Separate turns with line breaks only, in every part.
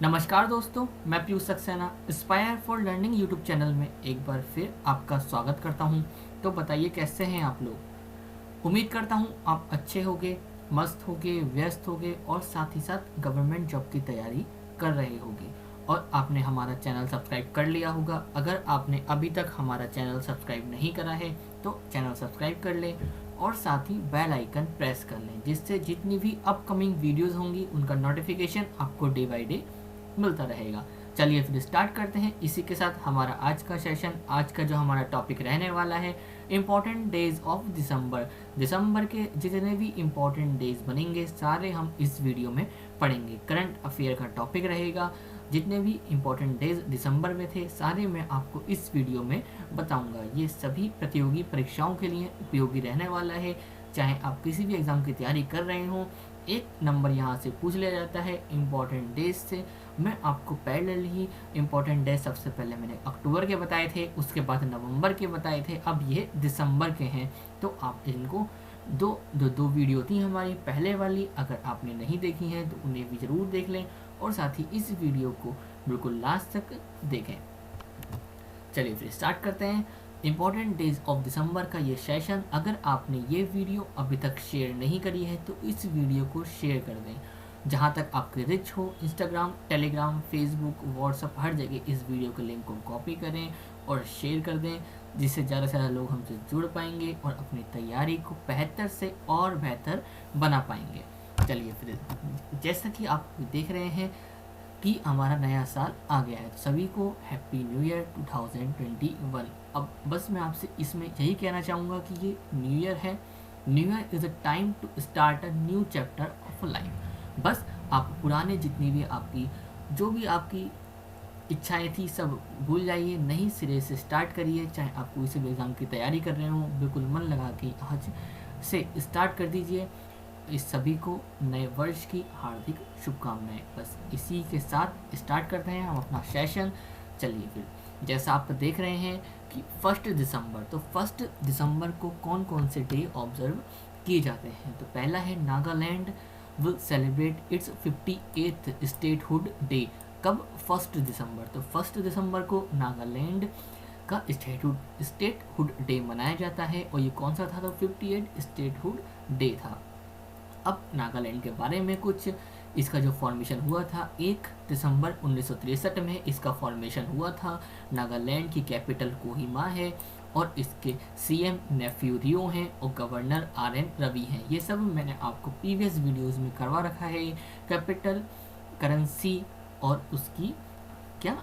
नमस्कार दोस्तों, मैं Piyush Saxena inspire for learning YouTube channel में एक बार फिर आपका स्वागत करता हूं। तो बताइए कैसे हैं आप लोग। उम्मीद करता हूं आप अच्छे होगे, मस्त होगे, व्यस्त होगे और साथ ही साथ गवर्नमेंट जॉब की तैयारी कर रहे होगे और आपने हमारा चैनल सब्सक्राइब कर लिया होगा। अगर आपने अभी तक हमारा चैनल सब्सक्राइब नहीं करा है तो चैनल सब्सक्राइब कर लें और साथ ही बेल आइकन प्रेस कर लें, जिससे जितनी भी अपकमिंग वीडियोस होंगी उनका नोटिफिकेशन आपको डे बाय डे मिलता रहेगा। चलिए फिर स्टार्ट करते हैं। इसी के साथ हमारा आज का सेशन, आज का जो हमारा टॉपिक रहने वाला है, इम्पॉर्टेंट डेज ऑफ दिसंबर। दिसंबर के जितने भी इम्पॉर्टेंट डेज बनेंगे सारे हम इस वीडियो में पढ़ेंगे। करंट अफेयर का टॉपिक रहेगा। जितने भी इम्पोर्टेंट डेज दिसंबर में थे सारे मैं आपको इस वीडियो में बताऊंगा। ये सभी प्रतियोगी परीक्षाओं के लिए उपयोगी रहने वाला है। चाहे आप किसी भी एग्ज़ाम की तैयारी कर रहे हो, एक नंबर यहाँ से पूछ लिया जाता है इम्पॉर्टेंट डेज से। मैं आपको पैरेलल ही इम्पॉर्टेंट डेज सबसे पहले मैंने अक्टूबर के बताए थे, उसके बाद नवंबर के बताए थे, अब ये दिसंबर के हैं। तो आप इनको दो वीडियो थी हमारी पहले वाली, अगर आपने नहीं देखी हैं तो उन्हें भी ज़रूर देख लें और साथ ही इस वीडियो को बिल्कुल लास्ट तक देखें। चलिए फिर स्टार्ट करते हैं इम्पॉर्टेंट डेज ऑफ दिसंबर का ये सेशन। अगर आपने ये वीडियो अभी तक शेयर नहीं करी है तो इस वीडियो को शेयर कर दें। जहाँ तक आपकी रिच हो, इंस्टाग्राम, टेलीग्राम, फेसबुक, व्हाट्सअप, हर जगह इस वीडियो के लिंक को कॉपी करें और शेयर कर दें, जिससे ज़्यादा से ज़्यादा लोग हमसे जुड़ पाएंगे और अपनी तैयारी को बेहतर से और बेहतर बना पाएंगे। चलिए फिर, जैसा कि आप देख रहे हैं कि हमारा नया साल आ गया है, तो सभी को हैप्पी न्यू ईयर 2021। अब बस मैं आपसे इसमें यही कहना चाहूँगा कि ये न्यू ईयर है। New year is a time to start a new chapter of life. बस आप पुराने जितनी भी आपकी जो भी आपकी इच्छाएं थी सब भूल जाइए, नई सिरे से स्टार्ट करिए। चाहे आप कोई से भी एग्ज़ाम की तैयारी कर रहे हो, बिल्कुल मन लगा के आज से स्टार्ट कर दीजिए। इस सभी को नए वर्ष की हार्दिक शुभकामनाएं। बस इसी के साथ स्टार्ट करते हैं हम अपना सेशन। चलिए फिर, जैसा आप देख रहे हैं कि 1 दिसंबर, तो 1 दिसंबर को कौन कौन से डे ऑब्जर्व किए जाते हैं। तो पहला है Nagaland will celebrate it's 58th statehood day. कब? 1 दिसंबर। तो 1 दिसंबर को नागालैंड का स्टेटहुड डे मनाया जाता है। और ये कौन सा था? तो 58 स्टेटहुड डे था। अब नागालैंड के बारे में कुछ, इसका जो फॉर्मेशन हुआ था 1 दिसंबर 1963 में इसका फॉर्मेशन हुआ था। नागालैंड की कैपिटल कोहिमा है और इसके सीएम नेफ्यू रियो हैं और गवर्नर आरएन रवि हैं। ये सब मैंने आपको प्रीवियस वीडियोस में करवा रखा है। कैपिटल, करेंसी और उसकी क्या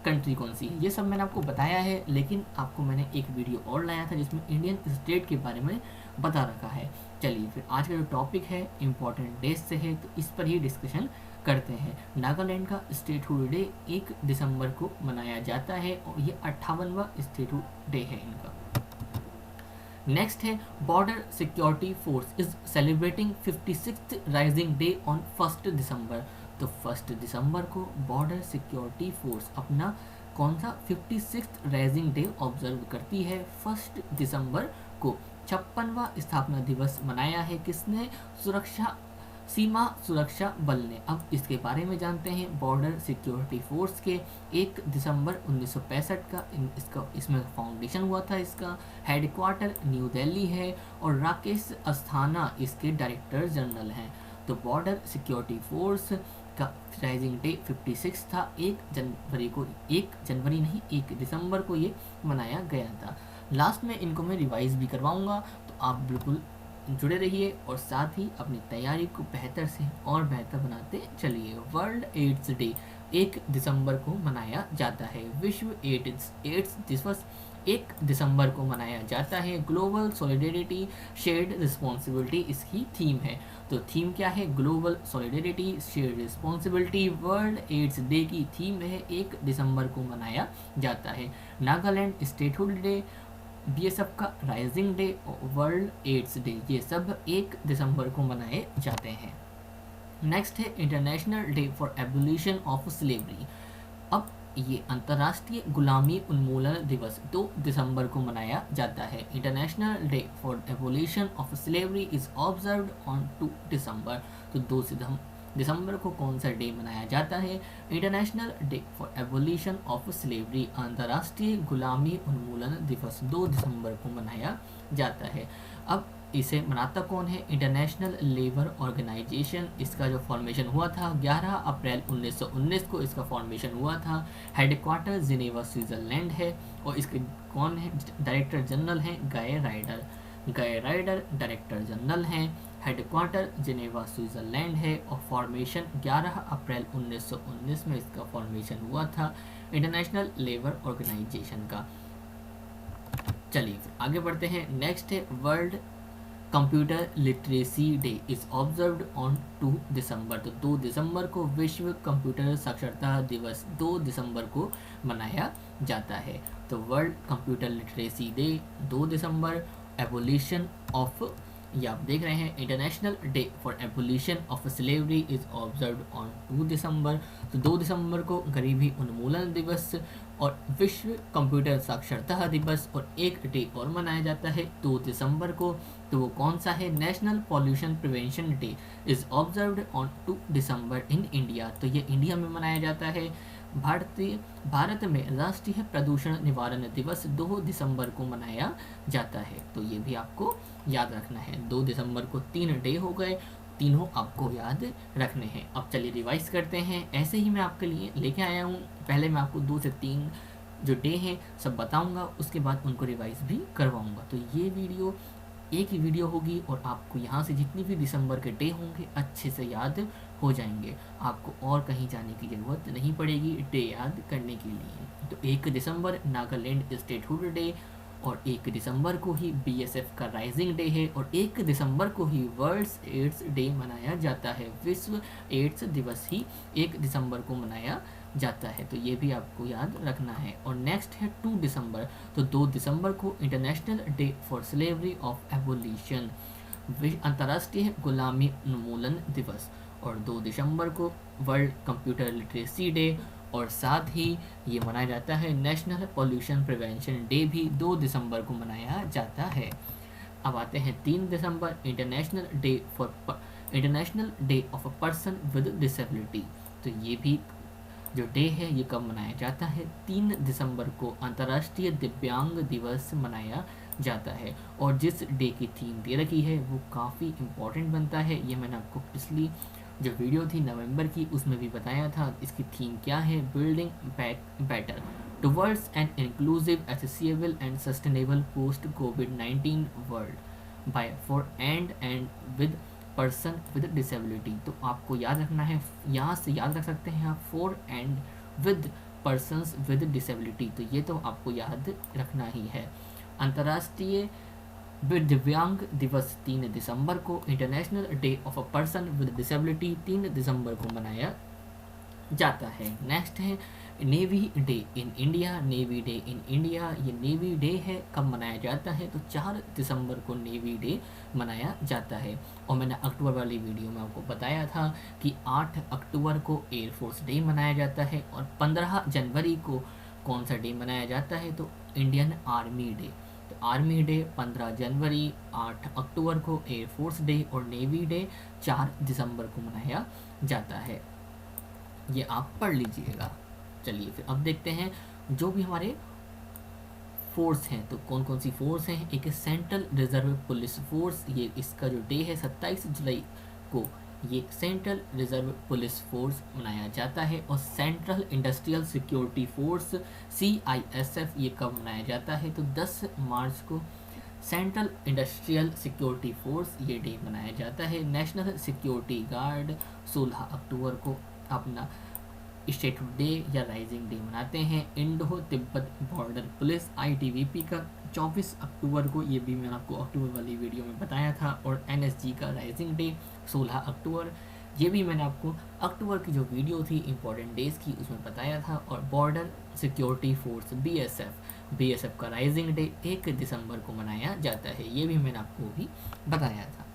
कंट्री कौन सी है, ये सब मैंने आपको बताया है। लेकिन आपको मैंने एक वीडियो और लाया था जिसमें इंडियन स्टेट के बारे में बता रखा है। चलिए फिर, आज का जो टॉपिक है इम्पोर्टेंट डेज से है, तो इस पर ही डिस्कशन करते हैं। नागालैंड का स्टेटहुड डे 1 दिसंबर को मनाया जाता है और ये 58वां स्टेटहुड डे है इनका। नेक्स्ट है border security force is celebrating 56th rising day on 1 दिसंबर। तो 1 दिसंबर को बॉर्डर सिक्योरिटी फोर्स अपना कौन सा 56th राइजिंग डे ऑब्जर्व करती है। 1 दिसंबर को 56वां स्थापना दिवस मनाया है किसने? सीमा सुरक्षा बल ने। अब इसके बारे में जानते हैं। बॉर्डर सिक्योरिटी फोर्स के 1 दिसंबर 1965 का इसमें फाउंडेशन हुआ था। इसका हेडक्वार्टर न्यू दिल्ली है और राकेश अस्थाना इसके डायरेक्टर जनरल हैं। तो बॉर्डर सिक्योरिटी फोर्स का राइजिंग डे 56 था। 1 दिसंबर को ये मनाया गया था। लास्ट में इनको मैं रिवाइज भी करवाऊंगा, तो आप बिल्कुल जुड़े रहिए और साथ ही अपनी तैयारी को बेहतर से और बेहतर बनाते चलिए। वर्ल्ड एड्स डे 1 दिसंबर को मनाया जाता है। विश्व एड्स दिवस 1 दिसंबर को मनाया जाता है। ग्लोबल सॉलिडेरिटी शेयर्ड रिस्पॉन्सिबिलिटी इसकी थीम है। तो थीम क्या है? Global solidarity shared responsibility world AIDS day की थीम है। 1 दिसंबर को मनाया जाता है। नागालैंड स्टेटहुड डे, बीएसएफ का राइजिंग डे और वर्ल्ड एड्स डे, ये सब 1 दिसंबर को मनाए जाते हैं। नेक्स्ट है international day for abolition of slavery. अब ये अंतर्राष्ट्रीय गुलामी उन्मूलन दिवस 2 दिसंबर को मनाया जाता है। International day for abolition of slavery is observed on 2 दिसंबर। तो दिसंबर को कौन सा डे मनाया जाता है? International day for abolition of slavery, अंतर्राष्ट्रीय गुलामी उन्मूलन दिवस 2 दिसंबर को मनाया जाता है। अब इसे मनाता कौन है? International labour organisation. इसका जो फॉर्मेशन हुआ था 11 अप्रैल 1919 को इसका फॉर्मेशन हुआ था। हेडक्वार्टर जिनेवा स्विट्ज़रलैंड है और इसके कौन है? डायरेक्टर जनरल हैं गाय राइडर। गाय राइडर डायरेक्टर जनरल हैं। हेडक्वार्टर जिनेवा स्विट्ज़रलैंड है और फॉर्मेशन 11 अप्रैल 1919 में इसका फॉर्मेशन हुआ था इंटरनेशनल लेबर ऑर्गेनाइजेशन का। चलिए फिर आगे बढ़ते हैं। नेक्स्ट है world computer literacy day is observed on 2 दिसंबर। तो 2 दिसंबर को विश्व कंप्यूटर साक्षरता दिवस 2 दिसंबर को मनाया जाता है। तो world computer literacy day 2 December. Abolition of, ये आप देख रहे हैं, international day for abolition of slavery is observed on 2 दिसंबर। तो 2 दिसंबर को गरीबी उन्मूलन दिवस और विश्व कंप्यूटर साक्षरता दिवस और एक डे और मनाया जाता है 2 दिसंबर को। तो वो कौन सा है? National pollution prevention day is observed on 2 December in India. तो ये इंडिया में मनाया जाता है। भारत में राष्ट्रीय प्रदूषण निवारण दिवस 2 दिसंबर को मनाया जाता है। तो ये भी आपको याद रखना है। 2 दिसंबर को 3 डे हो गए, तीनों आपको याद रखने हैं। अब चलिए रिवाइज करते हैं। ऐसे ही मैं आपके लिए लेके आया हूँ। पहले मैं आपको 2 से 3 जो डे हैं सब बताऊंगा, उसके बाद उनको रिवाइज भी करवाऊंगा। तो ये वीडियो एक ही वीडियो होगी और आपको यहाँ से जितनी भी दिसंबर के डे होंगे अच्छे से याद हो जाएंगे। आपको और कहीं जाने की ज़रूरत नहीं पड़ेगी डे याद करने के लिए। तो 1 दिसंबर नागालैंड स्टेटहुड डे और 1 दिसंबर को ही बीएसएफ का राइजिंग डे है और 1 दिसंबर को ही वर्ल्ड एड्स डे मनाया जाता है। विश्व एड्स दिवस ही 1 दिसंबर को मनाया जाता है। तो ये भी आपको याद रखना है। और नेक्स्ट है 2 दिसंबर। तो 2 दिसंबर को international day for slavery of abolition, अंतर्राष्ट्रीय गुलामी उन्मूलन दिवस। और 2 दिसंबर को वर्ल्ड कंप्यूटर लिटरेसी डे और साथ ही ये मनाया जाता है नेशनल पॉल्यूशन प्रिवेंशन डे भी 2 दिसंबर को मनाया जाता है। अब आते हैं 3 दिसंबर, international day of a person with disability. तो ये भी जो डे है ये कब मनाया जाता है? 3 दिसंबर को अंतर्राष्ट्रीय दिव्यांग दिवस मनाया जाता है। और जिस डे की थीम दे रखी है वो काफ़ी इम्पोर्टेंट बनता है। ये मैंने आपको पिछली जो वीडियो थी नवंबर की उसमें भी बताया था। इसकी थीम क्या है? Building better towards an inclusive, accessible and sustainable post covid world by for and with person with disability. तो आपको याद रखना है, यहाँ से याद रख सकते हैं आप for and with persons with disability. तो ये तो आपको याद रखना ही है। अंतर्राष्ट्रीय दिव्यांग दिवस 3 दिसंबर को, international day of a person with disability 3 दिसंबर को मनाया जाता है। नेक्स्ट है navy day in India. Navy day in India, ये नेवी डे है, कब मनाया जाता है? तो 4 दिसंबर को नेवी डे मनाया जाता है। और मैंने अक्टूबर वाली वीडियो में आपको बताया था कि 8 अक्टूबर को एयरफोर्स डे मनाया जाता है और 15 जनवरी को कौन सा डे मनाया जाता है? तो इंडियन आर्मी डे। तो आर्मी डे 15 जनवरी, 8 अक्टूबर को एयरफोर्स डे और नेवी डे 4 दिसंबर को मनाया जाता है। ये आप पढ़ लीजिएगा। चलिए फिर अब देखते हैं जो भी हमारे फोर्स हैं। तो कौन कौन सी फोर्स हैं? एक सेंट्रल रिजर्व पुलिस फोर्स, ये इसका जो डे है 27 जुलाई को ये सेंट्रल रिजर्व पुलिस फोर्स मनाया जाता है। और central industrial security force CISF ये कब मनाया जाता है? तो 10 मार्च को सेंट्रल इंडस्ट्रियल सिक्योरिटी फोर्स ये डे मनाया जाता है। नेशनल सिक्योरिटी गार्ड 16 अक्टूबर को अपना स्टेटहुड डे या राइजिंग डे मनाते हैं। Indo Tibet border police ITBP का 24 अक्टूबर को, ये भी मैंने आपको अक्टूबर वाली वीडियो में बताया था। और NSG का राइजिंग डे 16 अक्टूबर, ये भी मैंने आपको अक्टूबर की जो वीडियो थी इंपॉर्टेंट डेज की उसमें बताया था। और बॉर्डर सिक्योरिटी फोर्स BSF का राइजिंग डे 1 दिसंबर को मनाया जाता है, ये भी मैंने आपको भी बताया था।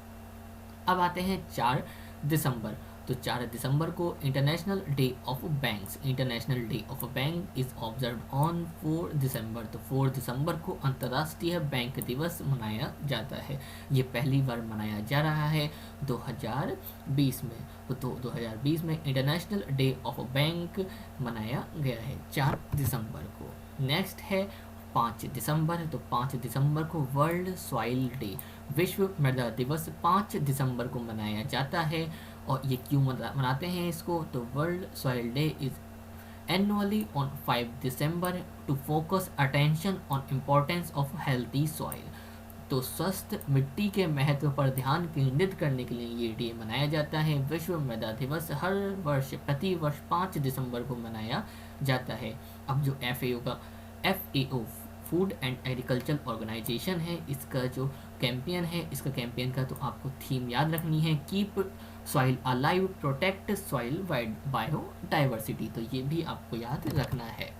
अब आते हैं 4 दिसंबर। तो 4 दिसंबर को international day of banks, international day of bank is observe on 4 दिसंबर। तो 4 दिसंबर को अंतर्राष्ट्रीय बैंक दिवस मनाया जाता है। ये पहली बार मनाया जा रहा है 2020 में। तो 2020 में इंटरनेशनल डे ऑफ बैंक मनाया गया है 4 दिसंबर को। नेक्स्ट है 5 दिसंबर। तो 5 दिसंबर को वर्ल्ड सॉइल डे, विश्व मृदा दिवस 5 दिसंबर को मनाया जाता है। और ये क्यों मनाते हैं इसको? तो world soil day is annually on 5 December to focus attention on importance of healthy soil. तो स्वस्थ मिट्टी के महत्व पर ध्यान केंद्रित करने के लिए ये डे मनाया जाता है। विश्व मृदा दिवस हर वर्ष प्रति वर्ष 5 दिसंबर को मनाया जाता है। अब जो FAO food and agriculture organisation है, इसका जो कैंपेन है, इसका कैंपेन का तो आपको थीम याद रखनी है, keep soil alive, protect soil biodiversity. तो ये भी आपको याद रखना है।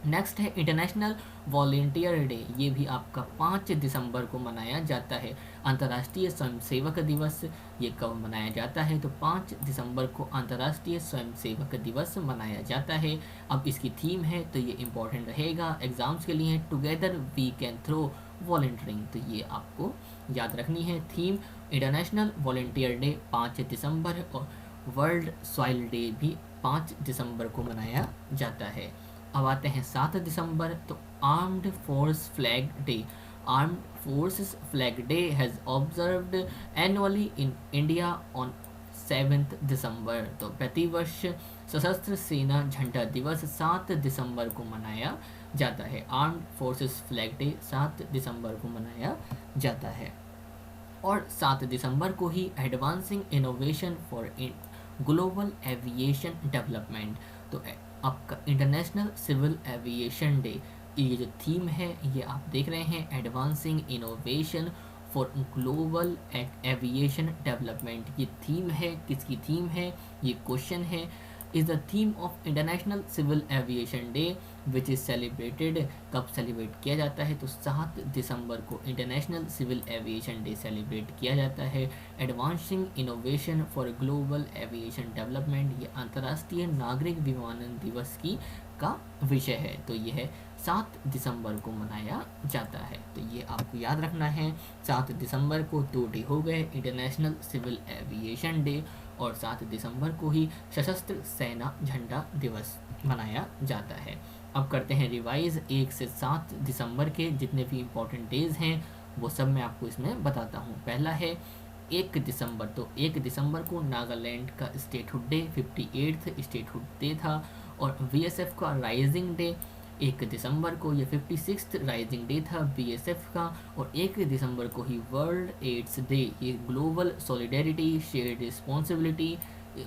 नेक्स्ट है इंटरनेशनल वॉलेंटियर डे, ये भी आपका 5 दिसंबर को मनाया जाता है। अंतर्राष्ट्रीय स्वयंसेवक दिवस ये कब मनाया जाता है? तो 5 दिसंबर को अंतर्राष्ट्रीय स्वयंसेवक दिवस मनाया जाता है। अब इसकी थीम है तो ये इम्पोर्टेंट रहेगा एग्जाम्स के लिए, together we can through volunteering. तो ये आपको याद रखनी है थीम। इंटरनेशनल वॉलेंटियर डे 5 दिसंबर और वर्ल्ड सॉइल डे भी 5 दिसंबर को मनाया जाता है। अब आते हैं 7 दिसंबर। तो armed force flag day, armed forces flag day has observed annually in India on 7 दिसंबर। तो प्रतिवर्ष सशस्त्र सेना झंडा दिवस 7 दिसंबर को मनाया जाता है। आर्म्ड फोर्सेस फ्लैग डे 7 दिसंबर को मनाया जाता है। और 7 दिसंबर को ही advancing innovation for global aviation development, तो आपका इंटरनेशनल सिविल एविएशन डे, ये जो थीम है ये आप देख रहे हैं, advancing innovation for global aviation development. ये थीम है, किसकी थीम है? ये क्वेश्चन है। Is the theme of international civil aviation day which is celebrated, कब सेलिब्रेट किया जाता है? तो 7 दिसंबर को international civil aviation day celebrate किया जाता है। Advancing innovation for global aviation development, ये अंतर्राष्ट्रीय नागरिक विमानन दिवस की का विषय है। तो ये है 7 दिसंबर को मनाया जाता है। तो ये आपको याद रखना है। 7 दिसंबर को 2 डे हो गए, इंटरनेशनल सिविल एविएशन डे और 7 दिसंबर को ही सशस्त्र सेना झंडा दिवस मनाया जाता है। अब करते हैं रिवाइज 1 से 7 दिसंबर के जितने भी इम्पोर्टेंट डेज़ हैं वो सब मैं आपको इसमें बताता हूँ। पहला है 1 दिसंबर। तो 1 दिसंबर को नागालैंड का statehood day, 58th statehood day था। और BSF का राइजिंग डे 1 दिसंबर को, ये 56th राइजिंग डे था BSF का। और 1 दिसंबर को ही वर्ल्ड एड्स डे, ये global solidarity shared responsibility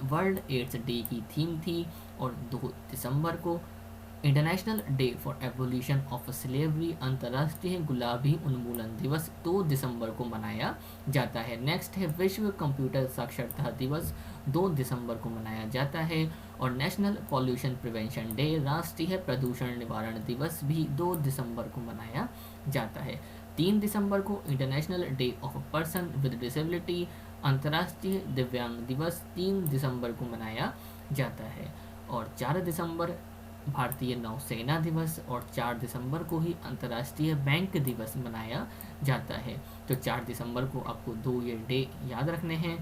world AIDS day की थीम थी। और 2 दिसंबर को international day for abolition of slavery, अंतर्राष्ट्रीय गुलाबी उन्मूलन दिवस 2 दिसंबर को मनाया जाता है। नेक्स्ट है विश्व कंप्यूटर साक्षरता दिवस 2 दिसंबर को मनाया जाता है। और नेशनल पॉल्यूशन प्रिवेंशन डे, राष्ट्रीय प्रदूषण निवारण दिवस भी 2 दिसंबर को मनाया जाता है। 3 दिसंबर को international day of person with disability, अंतर्राष्ट्रीय दिव्यांग दिवस 3 दिसंबर को मनाया जाता है। और 4 दिसंबर भारतीय नौसेना दिवस और 4 दिसंबर को ही अंतर्राष्ट्रीय बैंक दिवस मनाया जाता है। तो 4 दिसंबर को आपको 2 ये डे याद रखने हैं।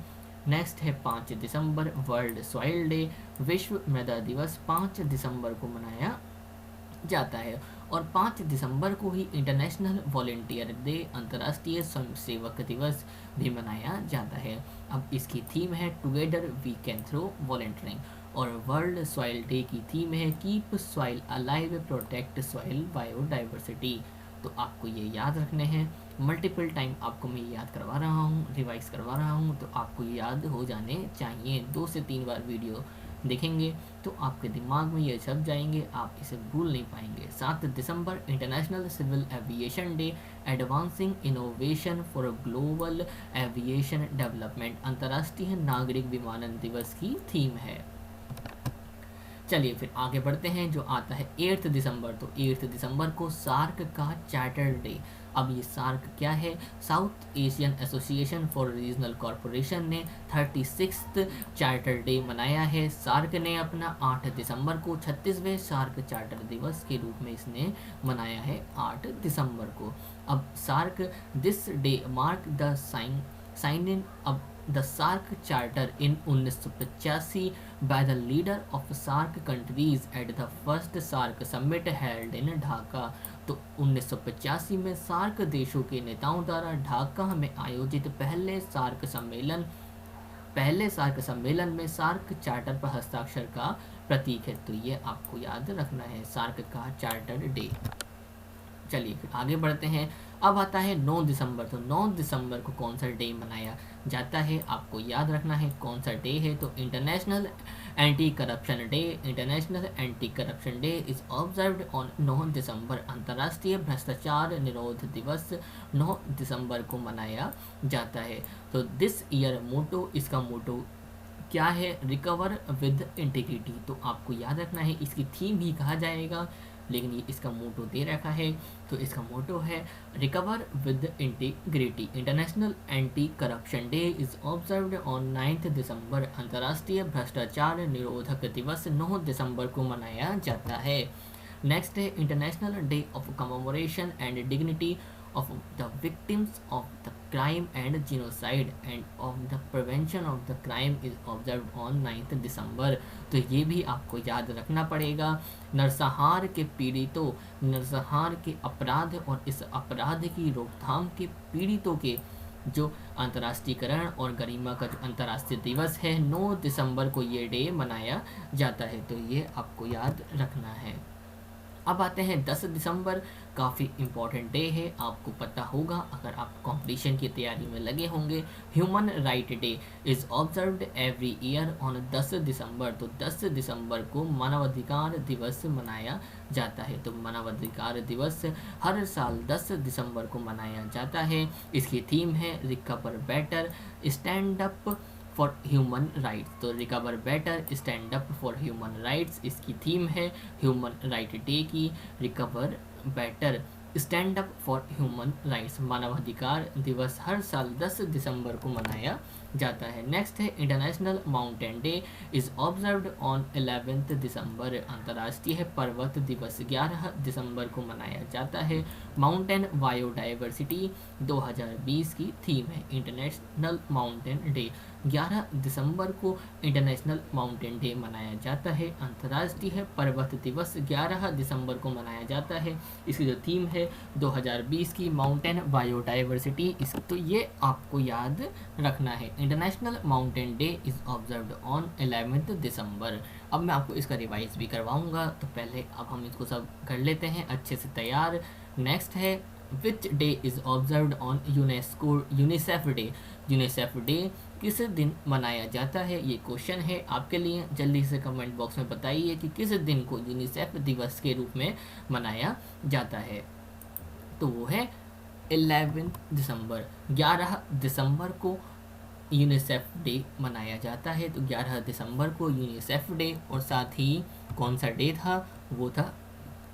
नेक्स्ट है 5 दिसंबर वर्ल्ड सॉइल डे, विश्व मृदा दिवस 5 दिसंबर को मनाया जाता है। और 5 दिसंबर को ही इंटरनेशनल वॉलेंटियर डे, अंतर्राष्ट्रीय स्वयंसेवक दिवस भी मनाया जाता है। अब इसकी थीम है together we can through volunteering. और वर्ल्ड सॉइल डे की थीम है keep soil alive, protect soil biodiversity. तो आपको ये याद रखने हैं। मल्टीपल टाइम आपको मैं याद करवा रहा हूँ, रिवाइज करवा रहा हूँ, तो आपको ये याद हो जाने चाहिए। 2 से 3 बार वीडियो देखेंगे तो आपके दिमाग में ये छप जाएंगे, आप इसे भूल नहीं पाएंगे। 7 दिसंबर international civil aviation day, advancing innovation for global aviation development, अंतर्राष्ट्रीय नागरिक विमानन दिवस की थीम है। चलिए फिर आगे बढ़ते हैं। जो आता है 8 दिसंबर, तो 8 दिसंबर को सार्क का चार्टर डे। अब ये सार्क क्या है? South Asian association for regional corporation ने 36th चार्टर डे मनाया है। सार्क ने अपना 8 दिसंबर को 36वें सार्क चार्टर दिवस के रूप में इसने मनाया है 8 दिसंबर को। अब SAARC this day mark the sign in of the SAARC charter in 1985 by the leader of SAARC countries at the first SAARC summit held in Dhaka. तो 1985 में सार्क देशों के नेताओं द्वारा ढाका में आयोजित पहले सार्क सम्मेलन में सार्क चार्टर पर हस्ताक्षर का प्रतीक है। तो ये आपको याद रखना है, सार्क का चार्टर डे। चलिए फिर आगे बढ़ते हैं। अब आता है 9 दिसंबर, तो 9 दिसंबर को कौन सा डे मनाया जाता है? आपको याद रखना है कौन सा डे है। तो international anti corruption day. International anti corruption day is observed on 9 दिसंबर। अंतर्राष्ट्रीय भ्रष्टाचार निरोध दिवस 9 दिसंबर को मनाया जाता है। तो दिस ईयर मोटो, इसका मोटो क्या है? Recover with integrity. तो आपको याद रखना है, इसकी थीम ही कहा जाएगा, लेकिन ये इसका मोटो दे रखा है। तो इसका मोटो है recover with integrity. International anti corruption day is observed on 9 दिसंबर। अंतर्राष्ट्रीय भ्रष्टाचार निरोधक दिवस 9 दिसंबर को मनाया जाता है। नेक्स्ट है international day of commemoration and dignity of the victims of the crime and genocide and of the prevention of the crime is observed on 9th दिसंबर। तो ये भी आपको याद रखना पड़ेगा। नरसंहार के पीड़ितों, नरसंहार के अपराध और इस अपराध की रोकथाम के पीड़ितों के जो अंतर्राष्ट्रीयकरण और गरिमा का जो अंतर्राष्ट्रीय दिवस है 9 दिसंबर को ये डे मनाया जाता है। तो ये आपको याद रखना है। अब आते हैं 10 दिसंबर, काफ़ी इम्पॉर्टेंट डे है, आपको पता होगा अगर आप कंपटीशन की तैयारी में लगे होंगे। Human right day is observed every year on 10 दिसंबर। तो 10 दिसंबर को मानवाधिकार दिवस मनाया जाता है। तो मानवाधिकार दिवस हर साल 10 दिसंबर को मनाया जाता है। इसकी थीम है recover better, stand up for human rights. तो recover better, stand up for human rights इसकी थीम है ह्यूमन राइट डे की। Recover better, stand up for human rights, मानवाधिकार दिवस हर साल 10 दिसंबर को मनाया जाता है। नेक्स्ट है international mountain day is observed on 11 दिसंबर। अंतर्राष्ट्रीय पर्वत दिवस 11 दिसंबर को मनाया जाता है। माउंटेन बायोडाइवर्सिटी 2020 की थीम है। इंटरनेशनल माउंटेन डे 11 दिसंबर को इंटरनेशनल माउंटेन डे मनाया जाता है। अंतर्राष्ट्रीय पर्वत दिवस 11 दिसंबर को मनाया जाता है। इसकी जो थीम है 2020 की माउंटेन बायोडाइवर्सिटी। तो ये आपको याद रखना है। International mountain day is observed on 11 दिसंबर। अब मैं आपको इसका रिवाइज भी करवाऊंगा, तो पहले अब हम इसको सब कर लेते हैं अच्छे से तैयार। नेक्स्ट है which day is observed on UNICEF day. UNICEF day किस दिन मनाया जाता है? ये क्वेश्चन है आपके लिए। जल्दी से कमेंट बॉक्स में बताइए कि किस दिन को यूनिसेफ दिवस के रूप में मनाया जाता है। तो वो है 11 दिसंबर। 11 दिसंबर को यूनिसेफ डे मनाया जाता है। तो 11 दिसंबर को यूनिसेफ डे, और साथ ही कौन सा डे था? वो था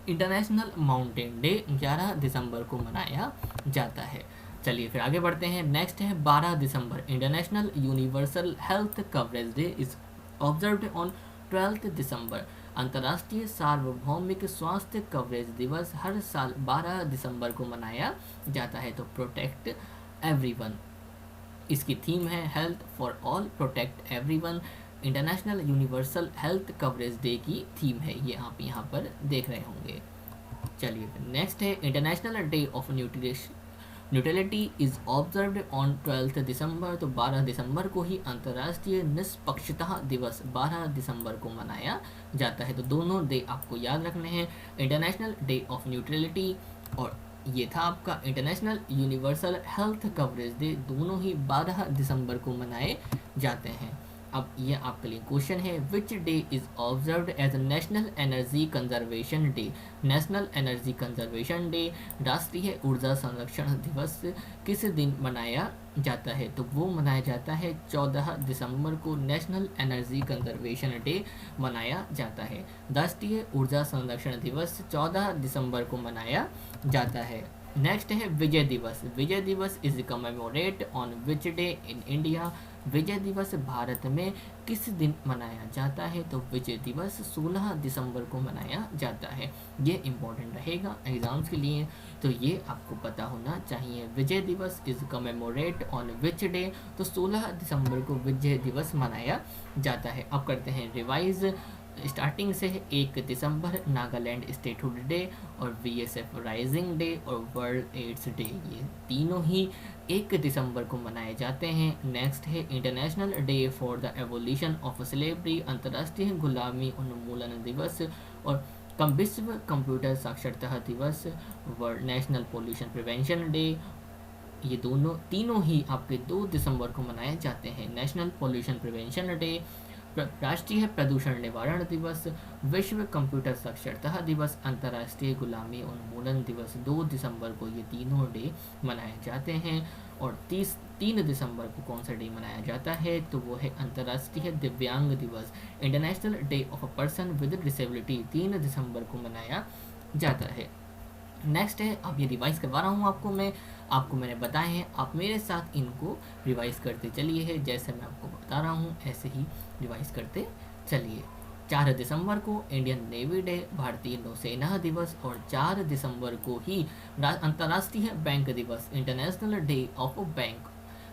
इंटरनेशनल माउंटेन डे 11 दिसंबर को मनाया जाता है। चलिए फिर आगे बढ़ते हैं। नेक्स्ट है 12 दिसंबर। International universal health coverage day is observed on 12 December. अंतर्राष्ट्रीय सार्वभौमिक स्वास्थ्य कवरेज दिवस हर साल 12 दिसंबर को मनाया जाता है। तो प्रोटेक्ट एवरीवन इसकी थीम है। Health for all, protect everyone international universal health coverage day की थीम है। ये आप यहाँ पर देख रहे होंगे। चलिए नेक्स्ट है international day of neutrality is observed on 12 दिसंबर। तो 12 दिसंबर को ही अंतर्राष्ट्रीय निष्पक्षता दिवस 12 दिसंबर को मनाया जाता है। तो दोनों डे आपको याद रखने हैं, इंटरनेशनल डे ऑफ न्यूट्रलिटी और ये था आपका international universal health coverage day. दोनों ही 12 दिसंबर को मनाए जाते हैं। अब ये आपके लिए क्वेश्चन है, which day is observed as national energy conservation day. National energy conservation day, राष्ट्रीय ऊर्जा संरक्षण दिवस किस दिन मनाया जाता है? तो वो मनाया जाता है 14 दिसंबर को, नेशनल एनर्जी कंजर्वेशन डे मनाया जाता है। राष्ट्रीय ऊर्जा संरक्षण दिवस 14 दिसंबर को मनाया जाता है। नेक्स्ट है विजय Diwas. Vijay Diwas is commemorate on which day in India. Vijay Diwas Bharat में किस दिन मनाया जाता है? तो विजय दिवस 16 दिसंबर को मनाया जाता है। ये इम्पोर्टेंट रहेगा एग्जाम्स के लिए, तो ये आपको पता होना चाहिए। विजय Diwas is commemorate on which day, तो 16 दिसंबर को विजय दिवस मनाया जाता है। अब करते हैं रिवाइज। स्टार्टिंग से है 1 दिसंबर नागालैंड स्टेटहुड डे और बीएसएफ राइजिंग डे और वर्ल्ड एड्स डे, ये तीनों ही 1 दिसंबर को मनाए जाते हैं। नेक्स्ट है international day for the evolution of slavery, अंतर्राष्ट्रीय गुलामी उन्मूलन दिवस और विश्व कंप्यूटर साक्षरता दिवस, world national pollution prevention day. ये तीनों ही आपके 2 दिसंबर को मनाए जाते हैं। नेशनल पोल्यूशन प्रिवेंशन डे, राष्ट्रीय प्रदूषण निवारण दिवस, विश्व कंप्यूटर साक्षरता दिवस, अंतर्राष्ट्रीय गुलामी उन्मूलन दिवस 2 दिसंबर को ये तीनों डे मनाए जाते हैं। और 3 दिसंबर को कौन सा डे मनाया जाता है? तो वो है अंतर्राष्ट्रीय दिव्यांग दिवस, international day of a person with disability, 3 दिसंबर को मनाया जाता है। नेक्स्ट है, अब ये रिवाइज करवा रहा हूँ आपको मैंने बताए हैं, आप मेरे साथ इनको रिवाइज करते चलिए है, जैसे मैं आपको बता रहा हूँ ऐसे ही रिवाइज करते चलिए। 4 दिसंबर को इंडियन नेवी डे, भारतीय नौसेना दिवस और 4 दिसंबर को ही अंतर्राष्ट्रीय बैंक दिवस, इंटरनेशनल डे ऑफ बैंक,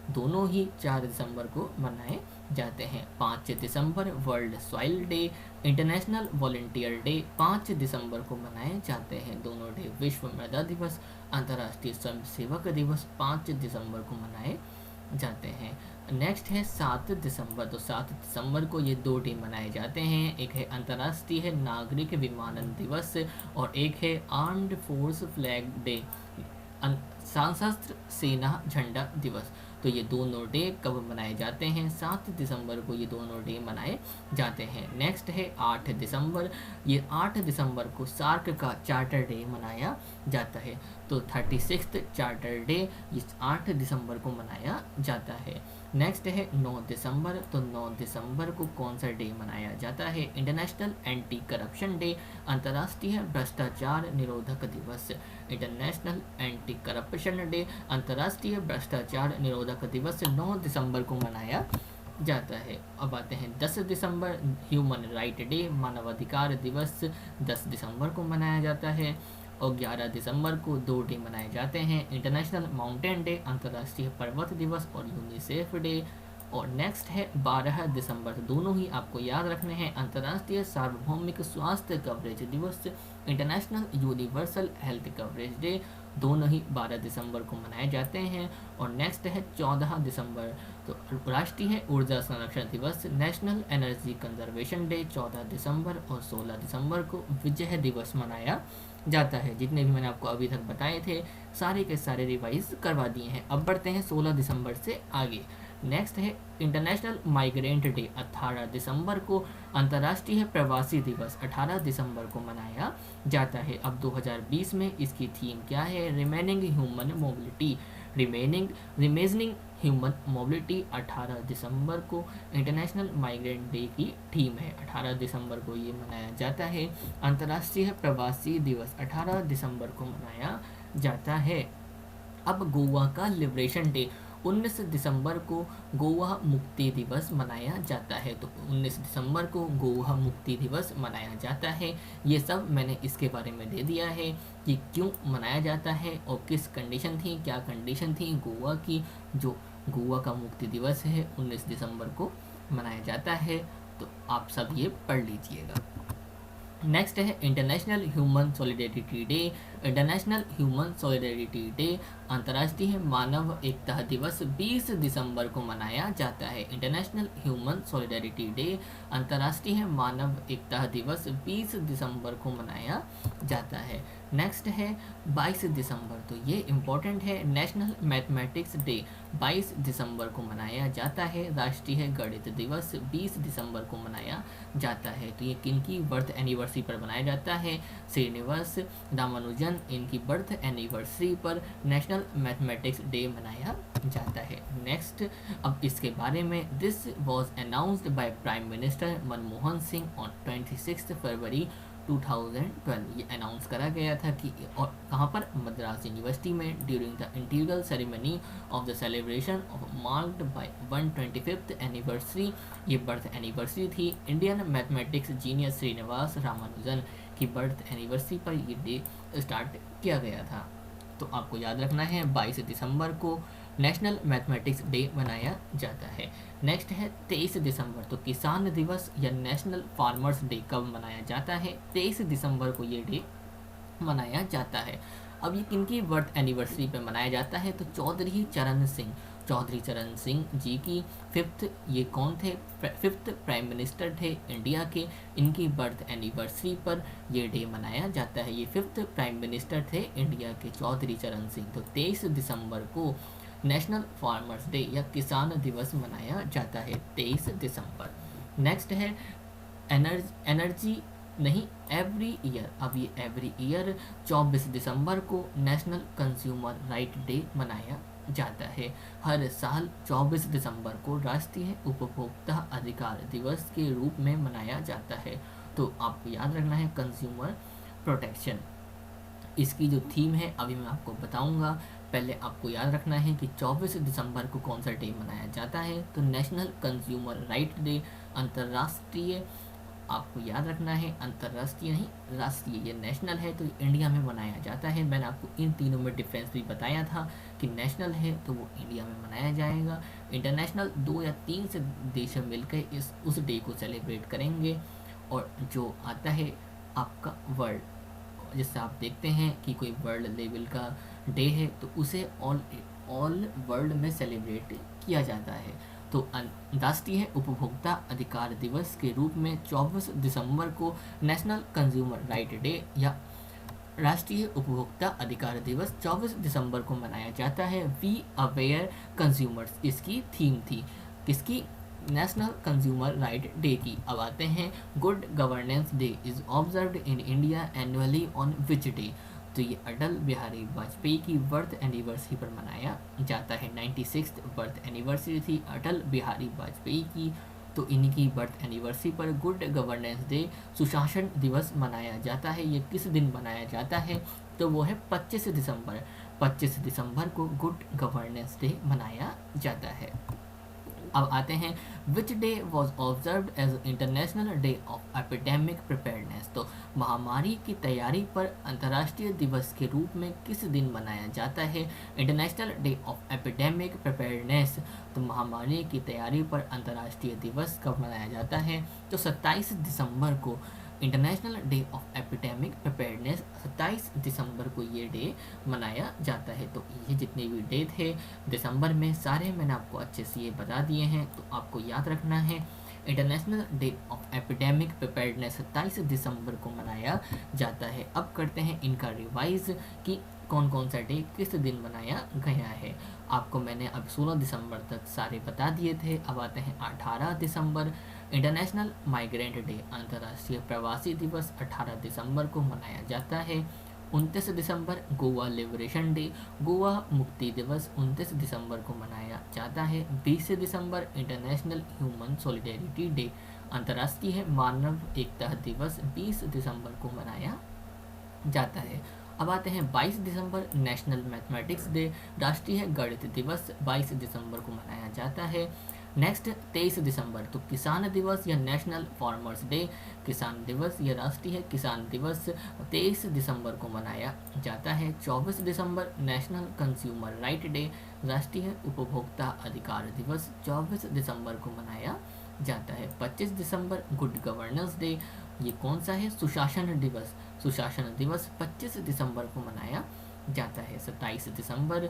दोनों ही 4 दिसंबर को मनाए जाते हैं। 5 दिसंबर world soil day, international volunteer day 5 दिसंबर को मनाए जाते हैं, दोनों डे। विश्व मृदा दिवस, अंतर्राष्ट्रीय स्वयंसेवक दिवस 5 दिसंबर को मनाए जाते हैं। नेक्स्ट है 7 दिसंबर, तो 7 दिसंबर को ये 2 डे मनाए जाते हैं, एक है अंतर्राष्ट्रीय नागरिक विमानन दिवस और एक है आर्म्ड फोर्स फ्लैग डे, सशस्त्र सेना झंडा दिवस। तो ये दोनों डे कब मनाए जाते हैं? 7 दिसंबर को ये दोनों डे मनाए जाते हैं। नेक्स्ट है 8 दिसंबर, ये 8 दिसंबर को सार्क का चार्टर डे मनाया जाता है, तो 36th चार्टर डे इस 8 दिसंबर को मनाया जाता है। नेक्स्ट है 9 दिसंबर, तो 9 दिसंबर को कौन सा डे मनाया जाता है? इंटरनेशनल एंटी करप्शन डे, अंतर्राष्ट्रीय भ्रष्टाचार निरोधक दिवस, इंटरनेशनल एंटी करप्शन डे, अंतर्राष्ट्रीय भ्रष्टाचार निरोधक दिवस 9 दिसंबर को मनाया जाता है। अब आते हैं 10 दिसंबर, ह्यूमन राइट डे, मानवाधिकार दिवस 10 दिसंबर को मनाया जाता है। और 11 दिसंबर को 2 डे मनाए जाते हैं, इंटरनेशनल माउंटेन डे, अंतर्राष्ट्रीय पर्वत दिवस और यूनिसेफ डे। और नेक्स्ट है 12 दिसंबर, दोनों ही आपको याद रखने हैं, अंतर्राष्ट्रीय सार्वभौमिक स्वास्थ्य कवरेज दिवस, international universal health coverage day, दोनों ही 12 दिसंबर को मनाए जाते हैं। और नेक्स्ट है 14 दिसंबर, तो राष्ट्रीय ऊर्जा संरक्षण दिवस, नेशनल एनर्जी कंजर्वेशन डे 14 दिसंबर और 16 दिसंबर को विजय दिवस मनाया जाता है। जितने भी मैंने आपको अभी तक बताए थे सारे के सारे रिवाइज करवा दिए हैं। अब बढ़ते हैं 16 दिसंबर से आगे। नेक्स्ट है इंटरनेशनल माइग्रेंट डे 18 दिसंबर को, अंतर्राष्ट्रीय प्रवासी दिवस 18 दिसंबर को मनाया जाता है। अब 2020 में इसकी थीम क्या है? Remaining human mobility, remaining human mobility 18 दिसंबर को इंटरनेशनल माइग्रेंट डे की थीम है, 18 दिसंबर को ये मनाया जाता है। अंतर्राष्ट्रीय प्रवासी दिवस 18 दिसंबर को मनाया जाता है। अब गोवा का लिबरेशन डे 19 दिसंबर को गोवा मुक्ति दिवस मनाया जाता है, तो 19 दिसंबर को गोवा मुक्ति दिवस मनाया जाता है। ये सब मैंने इसके बारे में दे दिया है कि क्यों मनाया जाता है और किस कंडीशन थी, क्या कंडीशन थी गोवा की, जो गोवा का मुक्ति दिवस है 19 दिसंबर को मनाया जाता है, तो आप सब ये पढ़ लीजिएगा। नेक्स्ट है international human solidarity day, international human solidarity day, अंतर्राष्ट्रीय मानव एकता दिवस 20 दिसंबर को मनाया जाता है। इंटरनेशनल ह्यूमन सॉलिडेरिटी डे, अंतर्राष्ट्रीय मानव एकता दिवस 20 दिसंबर को मनाया जाता है। नेक्स्ट है 22 दिसंबर, तो ये इम्पोर्टेंट है, नेशनल मैथमेटिक्स डे 22 दिसंबर को मनाया जाता है। राष्ट्रीय गणित दिवस 20 दिसंबर को मनाया जाता है। तो ये किन की बर्थ एनिवर्सरी पर मनाया जाता है? श्रीनिवास रामानुजन, इनकी बर्थ एनिवर्सरी पर नेशनल मैथमेटिक्स डे मनाया जाता है। नेक्स्ट, अब इसके बारे में, this was announced by prime minister Manmohan Singh on 26 फरवरी 2012। ये अनाउंस करा गया था कि, और कहाँ पर? मद्रास यूनिवर्सिटी में, during the integral ceremony of the celebration of marked by 125th anniversary. ये बर्थ एनिवर्सरी थी Indian mathematics genius Srinivasa Ramanujan की बर्थ एनिवर्सरी पर ये डे स्टार्ट किया गया था। तो आपको याद रखना है 22 दिसंबर को नेशनल मैथमेटिक्स डे मनाया जाता है। नेक्स्ट है 23 दिसंबर, तो किसान दिवस या नेशनल फार्मर्स डे कब मनाया जाता है? 23 दिसंबर को ये डे मनाया जाता है। अब ये किनकी बर्थ एनिवर्सरी पे मनाया जाता है? तो चौधरी चरण सिंह जी की ये कौन थे? 5th प्राइम मिनिस्टर थे इंडिया के, इनकी बर्थ एनिवर्सरी पर ये डे मनाया जाता है। ये 5th प्राइम मिनिस्टर थे इंडिया के, चौधरी चरण सिंह। तो 23 दिसंबर को नेशनल फार्मर्स डे या किसान दिवस मनाया जाता है, 23 दिसंबर। नेक्स्ट है एनर्जी नहीं, एवरी ईयर। अब ये एवरी ईयर 24 दिसंबर को नेशनल कंज्यूमर राइट डे मनाया जाता है। हर साल 24 दिसंबर को राष्ट्रीय उपभोक्ता अधिकार दिवस के रूप में मनाया जाता है। तो आपको याद रखना है कंज्यूमर प्रोटेक्शन। इसकी जो थीम है अभी मैं आपको बताऊंगा। पहले आपको याद रखना है कि 24 दिसंबर को कौन सा डे मनाया जाता है? तो नेशनल कंज्यूमर राइट डे, अंतर्राष्ट्रीय। आपको याद रखना है अंतर्राष्ट्रीय नहीं राष्ट्रीय, ये नेशनल है तो इंडिया में मनाया जाता है। मैंने आपको इन तीनों में डिफरेंस भी बताया था कि नेशनल है तो वो इंडिया में मनाया जाएगा, इंटरनेशनल 2 या 3 से देश मिलकर उस डे को सेलिब्रेट करेंगे। और जो आता है आपका वर्ल्ड, जैसे आप देखते हैं कि कोई वर्ल्ड लेवल का डे है तो उसे ऑल वर्ल्ड में सेलिब्रेट किया जाता है। तो राष्ट्रीय उपभोक्ता अधिकार दिवस के रूप में 24 दिसंबर को नेशनल कंज्यूमर राइट डे या राष्ट्रीय उपभोक्ता अधिकार दिवस 24 दिसंबर को मनाया जाता है। वी अवेयर कंज्यूमर्स इसकी थीम थी, किसकी? नेशनल कंज्यूमर राइट डे की। अब आते हैं good governance day is observed in India annually on which day? तो ये अटल बिहारी वाजपेयी की बर्थ एनिवर्सरी पर मनाया जाता है। 96th बर्थ एनिवर्सरी थी अटल बिहारी वाजपेयी की, तो इनकी बर्थ एनिवर्सरी पर गुड गवर्नेंस डे सुशासन दिवस मनाया जाता है। ये किस दिन मनाया जाता है? तो वो है 25 दिसंबर। 25 दिसंबर को गुड गवर्नेंस डे मनाया जाता है। अब आते हैं which day was observed as international day of epidemic preparedness? तो महामारी की तैयारी पर अंतर्राष्ट्रीय दिवस के रूप में किस दिन मनाया जाता है? International day of epidemic preparedness. तो महामारी की तैयारी पर अंतर्राष्ट्रीय दिवस कब मनाया जाता है? तो 27 दिसंबर को international day of epidemic preparedness, 27 दिसंबर को ये डे मनाया जाता है। तो ये जितने भी डे थे दिसंबर में सारे मैंने आपको अच्छे से ये बता दिए हैं, तो आपको याद रखना है international day of epidemic preparedness 27 दिसंबर को मनाया जाता है। अब करते हैं इनका रिवाइज कि कौन कौन सा डे किस दिन मनाया गया है। आपको मैंने अब 16 दिसंबर तक सारे बता दिए थे। अब आते हैं 18 दिसंबर, इंटरनेशनल माइग्रेंट डे, अंतर्राष्ट्रीय प्रवासी दिवस 18 दिसंबर को मनाया जाता है। 29 दिसंबर गोवा लिबरेशन डे, गोवा मुक्ति दिवस 29 दिसंबर को मनाया जाता है। 20 दिसंबर इंटरनेशनल ह्यूमन सॉलिडेरिटी डे, अंतर्राष्ट्रीय मानव एकता दिवस 20 दिसंबर को मनाया जाता है। अब आते हैं 22 दिसंबर नेशनल मैथमेटिक्स डे, राष्ट्रीय गणित दिवस 22 दिसंबर को मनाया जाता है। नेक्स्ट 23 दिसंबर तो किसान दिवस या नेशनल फार्मर्स डे, किसान दिवस या राष्ट्रीय किसान दिवस 23 दिसंबर को मनाया जाता है। 24 दिसंबर नेशनल कंज्यूमर राइट डे, राष्ट्रीय उपभोक्ता अधिकार दिवस 24 दिसंबर को मनाया जाता है। 25 दिसंबर गुड गवर्नेंस डे, ये कौन सा है? सुशासन दिवस, सुशासन दिवस 25 दिसंबर को मनाया जाता है। 27 दिसंबर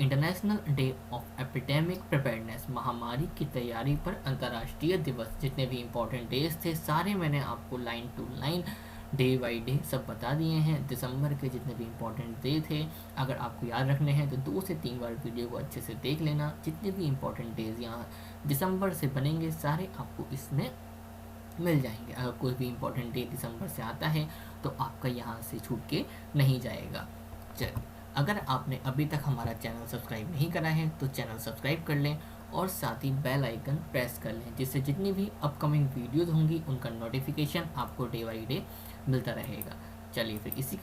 international day of epidemic preparedness, महामारी की तैयारी पर अंतर्राष्ट्रीय दिवस। जितने भी इंपॉर्टेंट डेज थे सारे मैंने आपको line to line day by day सब बता दिए हैं। दिसंबर के जितने भी इम्पोर्टेंट डे थे, अगर आपको याद रखने हैं तो 2 से 3 बार वीडियो को अच्छे से देख लेना। जितने भी इम्पोर्टेंट डेज यहाँ दिसंबर से बनेंगे सारे आपको इसमें मिल जाएंगे। अगर कोई भी इम्पोर्टेंट डे दिसंबर से आता है तो आपका यहाँ से छूट के नहीं जाएगा। चल, अगर आपने अभी तक हमारा चैनल सब्सक्राइब नहीं करा है तो चैनल सब्सक्राइब कर लें और साथ ही बेल आइकन प्रेस कर लें, जिससे जितनी भी अपकमिंग वीडियोज़ होंगी उनका नोटिफिकेशन आपको डे बाई डे मिलता रहेगा। चलिए फिर इसी